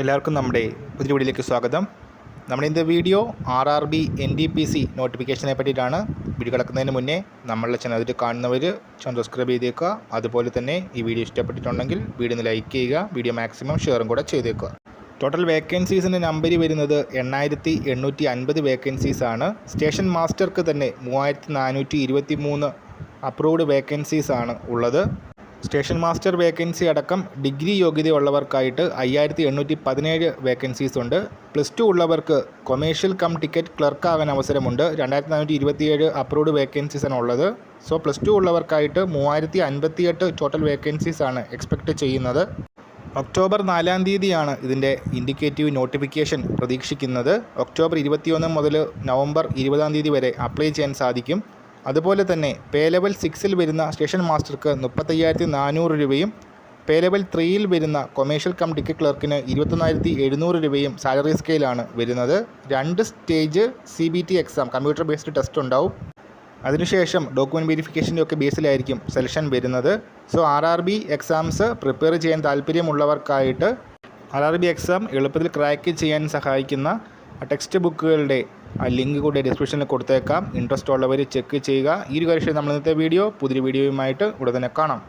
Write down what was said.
എല്ലാവർക്കും നമ്മുടെ പുതിയ വീഡിയോയിലേക്ക് സ്വാഗതം. നമ്മുടെ ഇന്നത്തെ വീഡിയോ RRB NTPC നോട്ടിഫിക്കേഷനെ പറ്റിയിട്ടാണ്. വീഡിയോ കിടക്കുന്നതിന് മുന്നേ നമ്മളുടെ ചാനൽ കാണുന്നവർ ചാനൽ സബ്സ്ക്രൈബ് ചെയ്തേക്കുക. അതുപോലെ തന്നെ ഈ വീഡിയോ ഇഷ്ടപ്പെട്ടിട്ടുണ്ടെങ്കിൽ വീഡിയോ ഒന്ന് ലൈക്ക് ചെയ്യുക, വീഡിയോ മാക്സിമം ഷെയറും കൂടെ ചെയ്തേക്കുക. ടോട്ടൽ വേക്കൻസീസിൻ്റെ നമ്പർ വരുന്നത് 8850 വേക്കൻസീസാണ്. സ്റ്റേഷൻ മാസ്റ്റർക്ക് തന്നെ 3423 അപ്രൂവ്ഡ് വേക്കൻസീസാണ് ഉള്ളത്. സ്റ്റേഷൻ മാസ്റ്റർ വേക്കൻസി അടക്കം ഡിഗ്രി യോഗ്യതയുള്ളവർക്കായിട്ട് 5817 വേക്കൻസീസ് ഉണ്ട്. +2 ഉള്ളവർക്ക് കൊമേഴ്ഷ്യൽ കം ടിക്കറ്റ് ക്ലർക്കാകാൻ അവസരമുണ്ട്. 2427 അപ്രൂവ്ഡ് വേക്കൻസീസാണ് ഉള്ളത്. സോ +2 ഉള്ളവർക്കായിട്ട് 3058 ടോട്ടൽ വേക്കൻസീസാണ് എക്സ്പെക്റ്റ് ചെയ്യുന്നത്. ഒക്ടോബർ 4 തീയതിയാണ് ഇതിൻ്റെ ഇൻഡിക്കേറ്റീവ് നോട്ടിഫിക്കേഷൻ പ്രതീക്ഷിക്കുന്നത്. ഒക്ടോബർ 21 മുതൽ നവംബർ 20 തീയതി വരെ അപ്ലൈ ചെയ്യാൻ സാധിക്കും. അതുപോലെ തന്നെ പേ ലെവൽ 6-ൽ വരുന്ന സ്റ്റേഷൻ മാസ്റ്റർക്ക് 35,400 രൂപയും പേ ലെവൽ 3-ൽ വരുന്ന കൊമേഴ്ഷ്യൽ കം ടിക്കറ്റ് ക്ലർക്കിന് 21,700 രൂപയും സാലറി സ്കെയിലാണ് വരുന്നത്. 2 stage CBT exam computer based test ഉണ്ടാവും. അതിനുശേഷം ഡോക്യുമെൻറ്റ് വെരിഫിക്കേഷൻ്റെ ഒക്കെ ബേസിലായിരിക്കും സെലക്ഷൻ വരുന്നത്. സോ RRB എക്സാംസ് പ്രിപ്പയർ ചെയ്യാൻ താല്പര്യമുള്ളവർക്കായിട്ട് RRB എക്സാം എളുപ്പത്തിൽ ക്രാക്ക് ചെയ്യാൻ സഹായിക്കുന്ന ടെക്സ്റ്റ് ബുക്കുകളുടെ ലിങ്ക് കൂടെ ഡിസ്ക്രിപ്ഷനിൽ കൊടുത്തേക്കാം. ഇൻട്രസ്റ്റ് ഉള്ളവർ ചെക്ക് ചെയ്യുക. ഈ ഒരു കാര്യം നമ്മൾ ഇന്നത്തെ പുതിയ വീഡിയോയുമായിട്ട് ഉടൻ തന്നെ കാണാം.